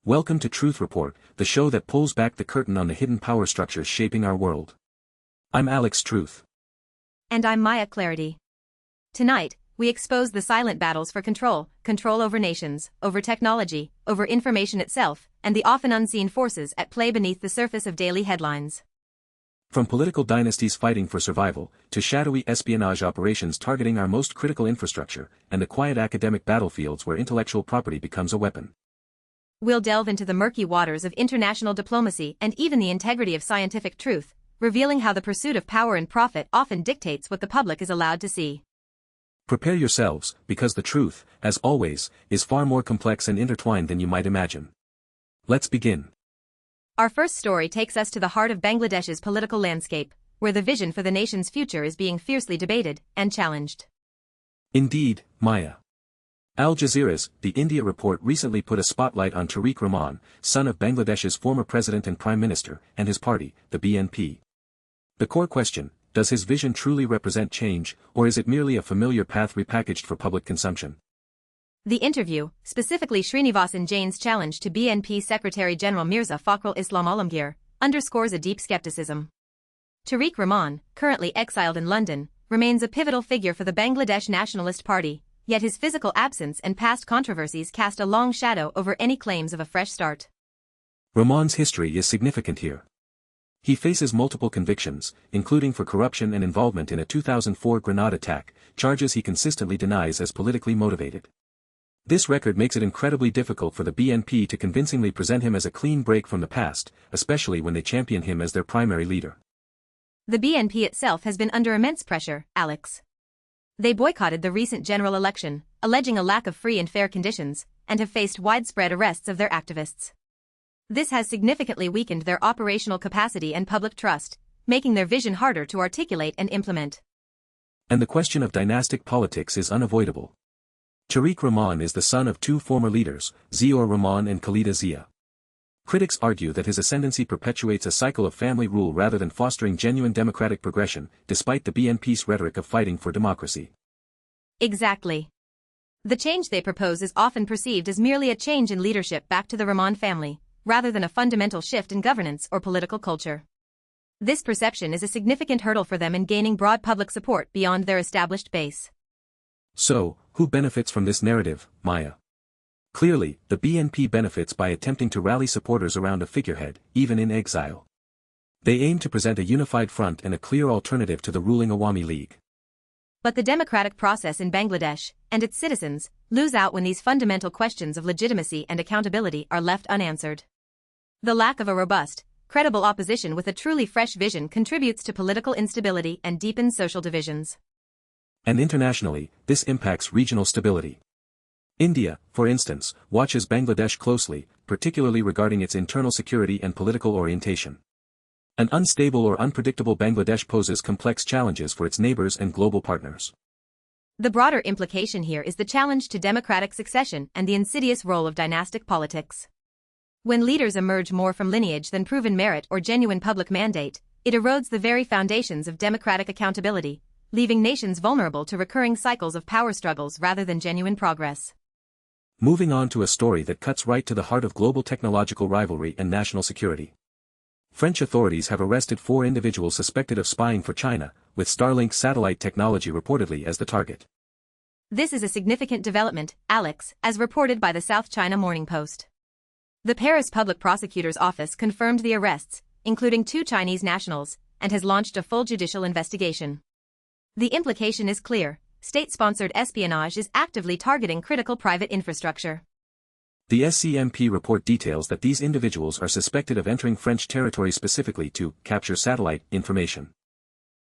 Welcome to Truth Report, the show that pulls back the curtain on the hidden power structures shaping our world. I'm Alex Truth. And I'm Maya Clarity. Tonight, we expose the silent battles for control over nations, over technology, over information itself, and the often unseen forces at play beneath the surface of daily headlines. From political dynasties fighting for survival, to shadowy espionage operations targeting our most critical infrastructure, and the quiet academic battlefields where intellectual property becomes a weapon. We'll delve into the murky waters of international diplomacy and even the integrity of scientific truth, revealing how the pursuit of power and profit often dictates what the public is allowed to see. Prepare yourselves, because the truth, as always, is far more complex and intertwined than you might imagine. Let's begin. Our first story takes us to the heart of Bangladesh's political landscape, where the vision for the nation's future is being fiercely debated and challenged. Indeed, Maya. Al Jazeera's The India Report recently put a spotlight on Tarique Rahman, son of Bangladesh's former president and prime minister, and his party, the BNP. The core question: does his vision truly represent change, or is it merely a familiar path repackaged for public consumption? The interview, specifically Srinivasan Jain's challenge to BNP Secretary General Mirza Fakhrul Islam Alamgir, underscores a deep skepticism. Tarique Rahman, currently exiled in London, remains a pivotal figure for the Bangladesh Nationalist Party, yet his physical absence and past controversies cast a long shadow over any claims of a fresh start. Rahman's history is significant here. He faces multiple convictions, including for corruption and involvement in a 2004 Grenade attack, charges he consistently denies as politically motivated. This record makes it incredibly difficult for the BNP to convincingly present him as a clean break from the past, especially when they champion him as their primary leader. The BNP itself has been under immense pressure, Alex. They boycotted the recent general election, alleging a lack of free and fair conditions, and have faced widespread arrests of their activists. This has significantly weakened their operational capacity and public trust, making their vision harder to articulate and implement. And the question of dynastic politics is unavoidable. Tarique Rahman is the son of two former leaders, Ziaur Rahman and Khalida Zia. Critics argue that his ascendancy perpetuates a cycle of family rule rather than fostering genuine democratic progression, despite the BNP's rhetoric of fighting for democracy. Exactly. The change they propose is often perceived as merely a change in leadership back to the Rahman family, rather than a fundamental shift in governance or political culture. This perception is a significant hurdle for them in gaining broad public support beyond their established base. So, who benefits from this narrative, Maya? Clearly, the BNP benefits by attempting to rally supporters around a figurehead, even in exile. They aim to present a unified front and a clear alternative to the ruling Awami League. But the democratic process in Bangladesh, and its citizens, lose out when these fundamental questions of legitimacy and accountability are left unanswered. The lack of a robust, credible opposition with a truly fresh vision contributes to political instability and deepens social divisions. And internationally, this impacts regional stability. India, for instance, watches Bangladesh closely, particularly regarding its internal security and political orientation. An unstable or unpredictable Bangladesh poses complex challenges for its neighbors and global partners. The broader implication here is the challenge to democratic succession and the insidious role of dynastic politics. When leaders emerge more from lineage than proven merit or genuine public mandate, it erodes the very foundations of democratic accountability, leaving nations vulnerable to recurring cycles of power struggles rather than genuine progress. Moving on to a story that cuts right to the heart of global technological rivalry and national security. French authorities have arrested 4 individuals suspected of spying for China, with Starlink satellite technology reportedly as the target. This is a significant development, Alex, as reported by the South China Morning Post. The Paris Public Prosecutor's Office confirmed the arrests, including 2 Chinese nationals, and has launched a full judicial investigation. The implication is clear: state-sponsored espionage is actively targeting critical private infrastructure. The SCMP report details that these individuals are suspected of entering French territory specifically to capture satellite information.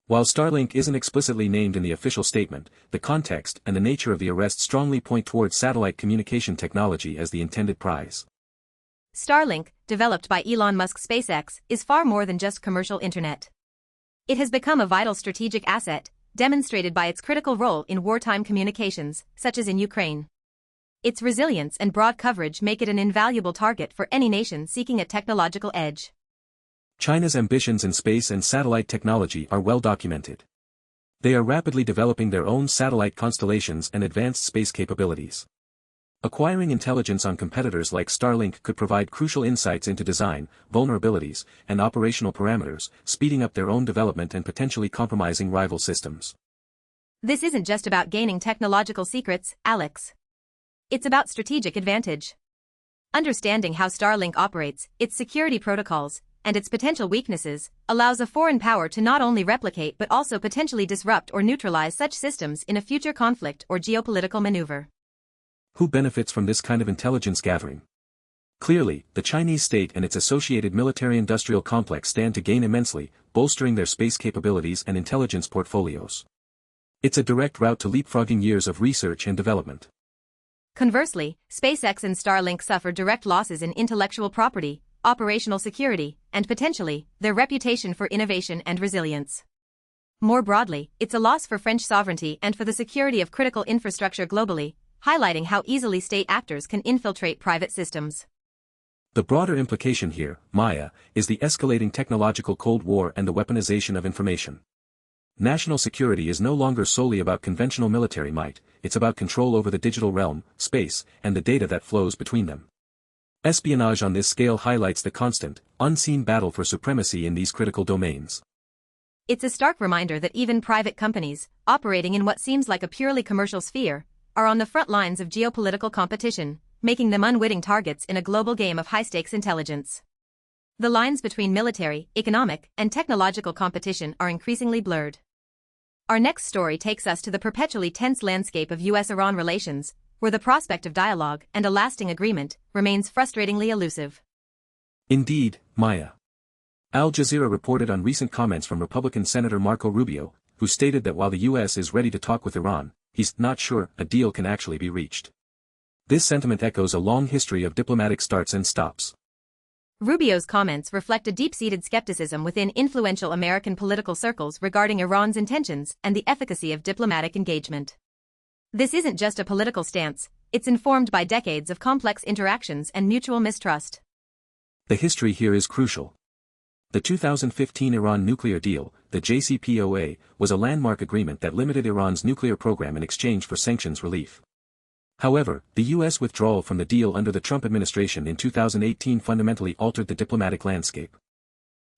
While Starlink isn't explicitly named in the official statement, the context and the nature of the arrest strongly point towards satellite communication technology as the intended prize. Starlink, developed by Elon Musk's SpaceX, is far more than just commercial internet. It has become a vital strategic asset, demonstrated by its critical role in wartime communications, such as in Ukraine. Its resilience and broad coverage make it an invaluable target for any nation seeking a technological edge. China's ambitions in space and satellite technology are well documented. They are rapidly developing their own satellite constellations and advanced space capabilities. Acquiring intelligence on competitors like Starlink could provide crucial insights into design, vulnerabilities, and operational parameters, speeding up their own development and potentially compromising rival systems. This isn't just about gaining technological secrets, Alex. It's about strategic advantage. Understanding how Starlink operates, its security protocols, and its potential weaknesses, allows a foreign power to not only replicate but also potentially disrupt or neutralize such systems in a future conflict or geopolitical maneuver. Who benefits from this kind of intelligence gathering? Clearly, the Chinese state and its associated military-industrial complex stand to gain immensely, bolstering their space capabilities and intelligence portfolios. It's a direct route to leapfrogging years of research and development. Conversely, SpaceX and Starlink suffer direct losses in intellectual property, operational security, and potentially, their reputation for innovation and resilience. More broadly, it's a loss for French sovereignty and for the security of critical infrastructure globally, highlighting how easily state actors can infiltrate private systems. The broader implication here, Maya, is the escalating technological Cold War and the weaponization of information. National security is no longer solely about conventional military might, it's about control over the digital realm, space, and the data that flows between them. Espionage on this scale highlights the constant, unseen battle for supremacy in these critical domains. It's a stark reminder that even private companies, operating in what seems like a purely commercial sphere, are on the front lines of geopolitical competition, making them unwitting targets in a global game of high-stakes intelligence. The lines between military, economic, and technological competition are increasingly blurred. Our next story takes us to the perpetually tense landscape of US-Iran relations, where the prospect of dialogue and a lasting agreement remains frustratingly elusive. Indeed, Maya. Al Jazeera reported on recent comments from Republican Senator Marco Rubio, who stated that while the US is ready to talk with Iran, he's not sure a deal can actually be reached. This sentiment echoes a long history of diplomatic starts and stops. Rubio's comments reflect a deep-seated skepticism within influential American political circles regarding Iran's intentions and the efficacy of diplomatic engagement. This isn't just a political stance, it's informed by decades of complex interactions and mutual mistrust. The history here is crucial. The 2015 Iran nuclear deal, the JCPOA, was a landmark agreement that limited Iran's nuclear program in exchange for sanctions relief. However, the U.S. withdrawal from the deal under the Trump administration in 2018 fundamentally altered the diplomatic landscape.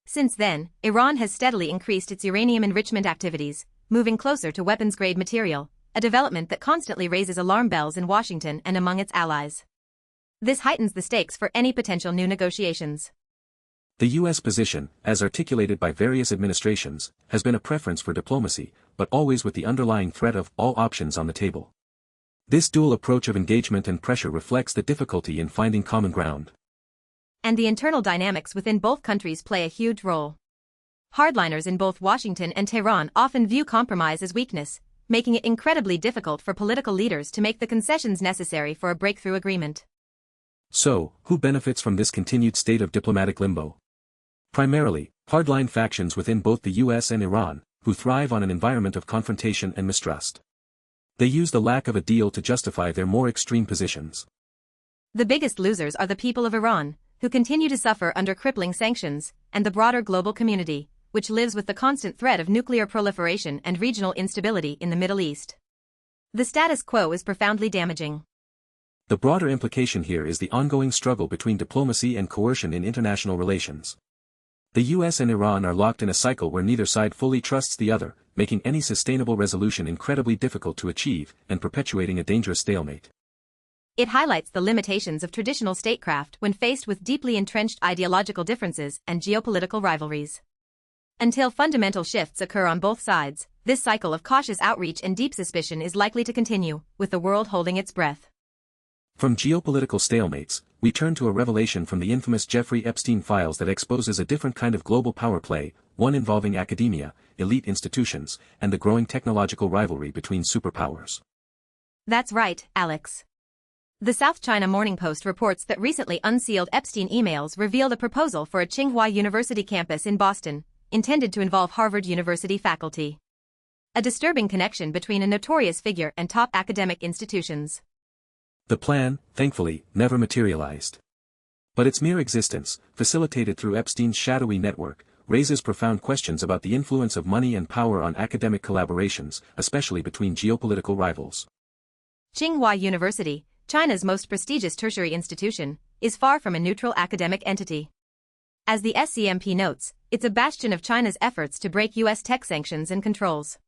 Since then, Iran has steadily increased its uranium enrichment activities, moving closer to weapons-grade material, a development that constantly raises alarm bells in Washington and among its allies. This heightens the stakes for any potential new negotiations. The U.S. position, as articulated by various administrations, has been a preference for diplomacy, but always with the underlying threat of all options on the table. This dual approach of engagement and pressure reflects the difficulty in finding common ground. And the internal dynamics within both countries play a huge role. Hardliners in both Washington and Tehran often view compromise as weakness, making it incredibly difficult for political leaders to make the concessions necessary for a breakthrough agreement. So, who benefits from this continued state of diplomatic limbo? Primarily, hardline factions within both the US and Iran, who thrive on an environment of confrontation and mistrust. They use the lack of a deal to justify their more extreme positions. The biggest losers are the people of Iran, who continue to suffer under crippling sanctions, and the broader global community, which lives with the constant threat of nuclear proliferation and regional instability in the Middle East. The status quo is profoundly damaging. The broader implication here is the ongoing struggle between diplomacy and coercion in international relations. The US and Iran are locked in a cycle where neither side fully trusts the other, making any sustainable resolution incredibly difficult to achieve and perpetuating a dangerous stalemate. It highlights the limitations of traditional statecraft when faced with deeply entrenched ideological differences and geopolitical rivalries. Until fundamental shifts occur on both sides, this cycle of cautious outreach and deep suspicion is likely to continue, with the world holding its breath. From geopolitical stalemates, we turn to a revelation from the infamous Jeffrey Epstein files that exposes a different kind of global power play, one involving academia, elite institutions, and the growing technological rivalry between superpowers. That's right, Alex. The South China Morning Post reports that recently unsealed Epstein emails revealed a proposal for a Tsinghua University campus in Boston, intended to involve Harvard University faculty. A disturbing connection between a notorious figure and top academic institutions. The plan, thankfully, never materialized. But its mere existence, facilitated through Epstein's shadowy network, raises profound questions about the influence of money and power on academic collaborations, especially between geopolitical rivals. Tsinghua University, China's most prestigious tertiary institution, is far from a neutral academic entity. As the SCMP notes, it's a bastion of China's efforts to break U.S. tech sanctions and controls.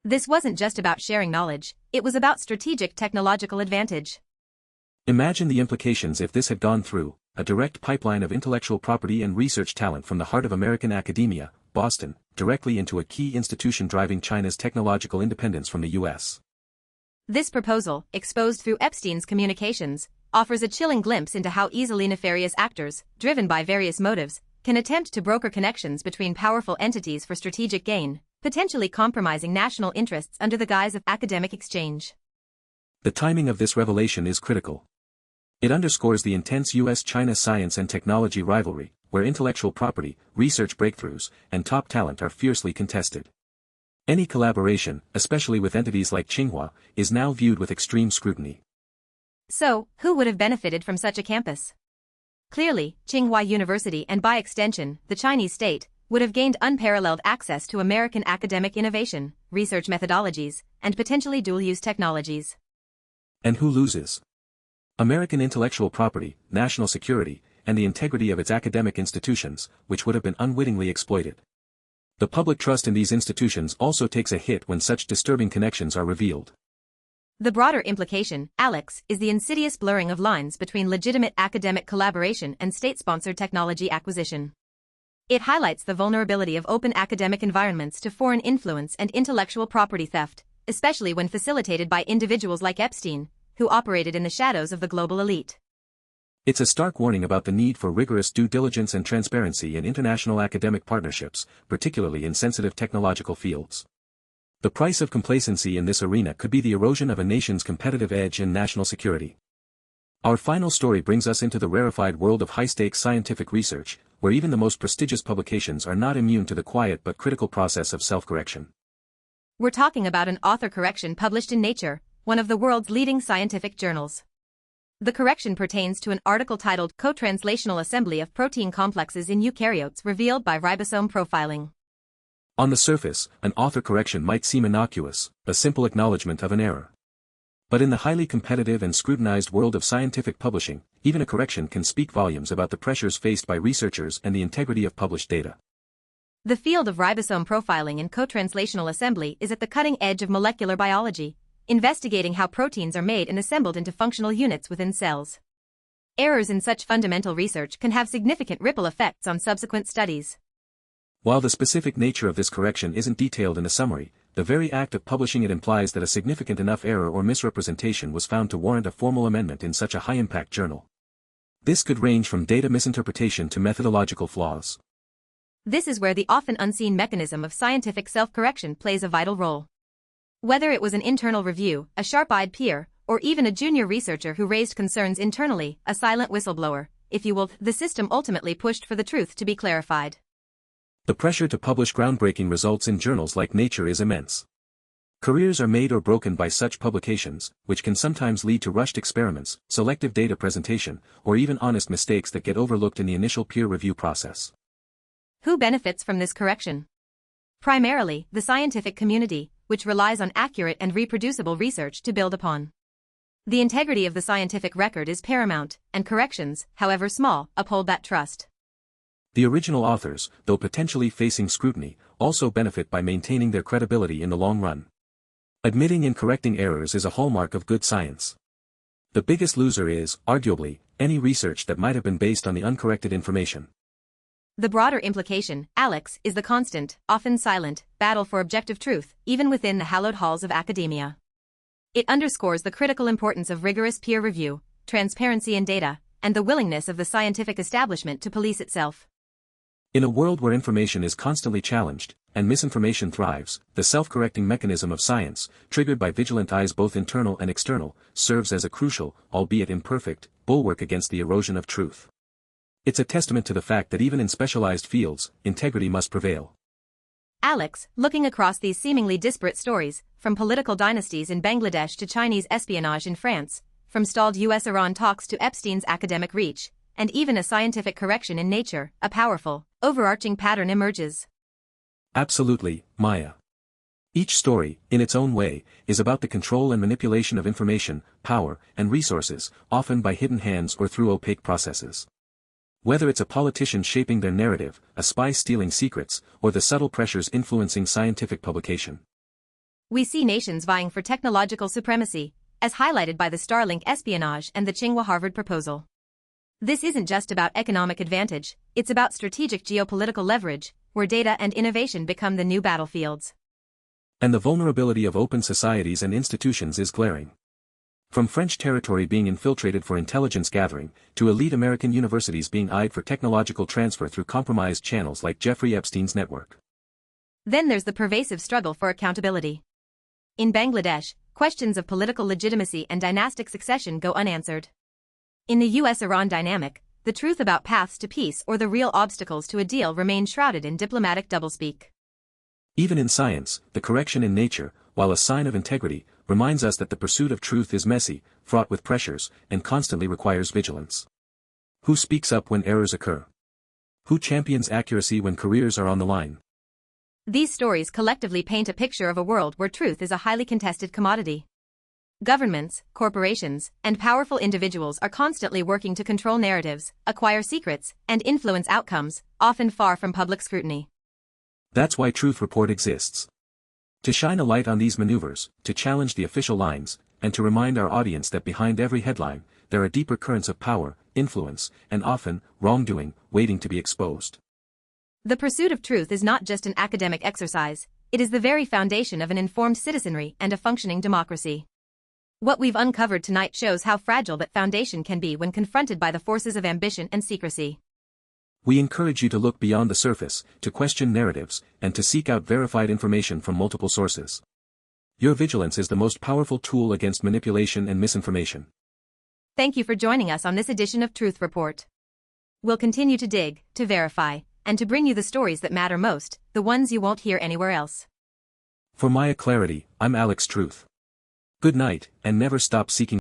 This wasn't just about sharing knowledge, it was about strategic technological advantage. Imagine the implications if this had gone through: a direct pipeline of intellectual property and research talent from the heart of American academia, Boston, directly into a key institution driving China's technological independence from the U.S. This proposal, exposed through Epstein's communications, offers a chilling glimpse into how easily nefarious actors, driven by various motives, can attempt to broker connections between powerful entities for strategic gain, potentially compromising national interests under the guise of academic exchange. The timing of this revelation is critical. It underscores the intense U.S.-China science and technology rivalry, where intellectual property, research breakthroughs, and top talent are fiercely contested. Any collaboration, especially with entities like Tsinghua, is now viewed with extreme scrutiny. So, who would have benefited from such a campus? Clearly, Tsinghua University and by extension, the Chinese state, would have gained unparalleled access to American academic innovation, research methodologies, and potentially dual-use technologies. And who loses? American intellectual property, national security, and the integrity of its academic institutions, which would have been unwittingly exploited. The public trust in these institutions also takes a hit when such disturbing connections are revealed. The broader implication, Alex, is the insidious blurring of lines between legitimate academic collaboration and state-sponsored technology acquisition. It highlights the vulnerability of open academic environments to foreign influence and intellectual property theft, especially when facilitated by individuals like Epstein, who operated in the shadows of the global elite. It's a stark warning about the need for rigorous due diligence and transparency in international academic partnerships, particularly in sensitive technological fields. The price of complacency in this arena could be the erosion of a nation's competitive edge in national security. Our final story brings us into the rarefied world of high-stakes scientific research, where even the most prestigious publications are not immune to the quiet but critical process of self-correction. We're talking about an author correction published in Nature, one of the world's leading scientific journals. The correction pertains to an article titled Cotranslational Assembly of Protein Complexes in Eukaryotes Revealed by Ribosome Profiling. On the surface, an author correction might seem innocuous, a simple acknowledgement of an error. But in the highly competitive and scrutinized world of scientific publishing, even a correction can speak volumes about the pressures faced by researchers and the integrity of published data. The field of ribosome profiling and cotranslational assembly is at the cutting edge of molecular biology, investigating how proteins are made and assembled into functional units within cells. Errors in such fundamental research can have significant ripple effects on subsequent studies. While the specific nature of this correction isn't detailed in a summary, the very act of publishing it implies that a significant enough error or misrepresentation was found to warrant a formal amendment in such a high-impact journal. This could range from data misinterpretation to methodological flaws. This is where the often unseen mechanism of scientific self-correction plays a vital role. Whether it was an internal review, a sharp-eyed peer, or even a junior researcher who raised concerns internally, a silent whistleblower, if you will, the system ultimately pushed for the truth to be clarified. The pressure to publish groundbreaking results in journals like Nature is immense. Careers are made or broken by such publications, which can sometimes lead to rushed experiments, selective data presentation, or even honest mistakes that get overlooked in the initial peer review process. Who benefits from this correction? Primarily, the scientific community, which relies on accurate and reproducible research to build upon. The integrity of the scientific record is paramount, and corrections, however small, uphold that trust. The original authors, though potentially facing scrutiny, also benefit by maintaining their credibility in the long run. Admitting and correcting errors is a hallmark of good science. The biggest loser is, arguably, any research that might have been based on the uncorrected information. The broader implication, Alex, is the constant, often silent, battle for objective truth, even within the hallowed halls of academia. It underscores the critical importance of rigorous peer review, transparency in data, and the willingness of the scientific establishment to police itself. In a world where information is constantly challenged, and misinformation thrives, the self-correcting mechanism of science, triggered by vigilant eyes both internal and external, serves as a crucial, albeit imperfect, bulwark against the erosion of truth. It's a testament to the fact that even in specialized fields, integrity must prevail. Alex, looking across these seemingly disparate stories, from political dynasties in Bangladesh to Chinese espionage in France, from stalled US-Iran talks to Epstein's academic reach, and even a scientific correction in Nature, a powerful, overarching pattern emerges. Absolutely, Maya. Each story, in its own way, is about the control and manipulation of information, power, and resources, often by hidden hands or through opaque processes. Whether it's a politician shaping their narrative, a spy stealing secrets, or the subtle pressures influencing scientific publication. We see nations vying for technological supremacy, as highlighted by the Starlink espionage and the Tsinghua Harvard proposal. This isn't just about economic advantage, it's about strategic geopolitical leverage, where data and innovation become the new battlefields. And the vulnerability of open societies and institutions is glaring. From French territory being infiltrated for intelligence gathering, to elite American universities being eyed for technological transfer through compromised channels like Jeffrey Epstein's network. Then there's the pervasive struggle for accountability. In Bangladesh, questions of political legitimacy and dynastic succession go unanswered. In the US-Iran dynamic, the truth about paths to peace or the real obstacles to a deal remain shrouded in diplomatic doublespeak. Even in science, the correction in nature, while a sign of integrity, reminds us that the pursuit of truth is messy, fraught with pressures, and constantly requires vigilance. Who speaks up when errors occur? Who champions accuracy when careers are on the line? These stories collectively paint a picture of a world where truth is a highly contested commodity. Governments, corporations, and powerful individuals are constantly working to control narratives, acquire secrets, and influence outcomes, often far from public scrutiny. That's why Truth Report exists. To shine a light on these maneuvers, to challenge the official lines, and to remind our audience that behind every headline, there are deeper currents of power, influence, and often, wrongdoing, waiting to be exposed. The pursuit of truth is not just an academic exercise, it is the very foundation of an informed citizenry and a functioning democracy. What we've uncovered tonight shows how fragile that foundation can be when confronted by the forces of ambition and secrecy. We encourage you to look beyond the surface, to question narratives, and to seek out verified information from multiple sources. Your vigilance is the most powerful tool against manipulation and misinformation. Thank you for joining us on this edition of Truth Report. We'll continue to dig, to verify, and to bring you the stories that matter most, the ones you won't hear anywhere else. For Maya Clarity, I'm Alex Truth. Good night, and never stop seeking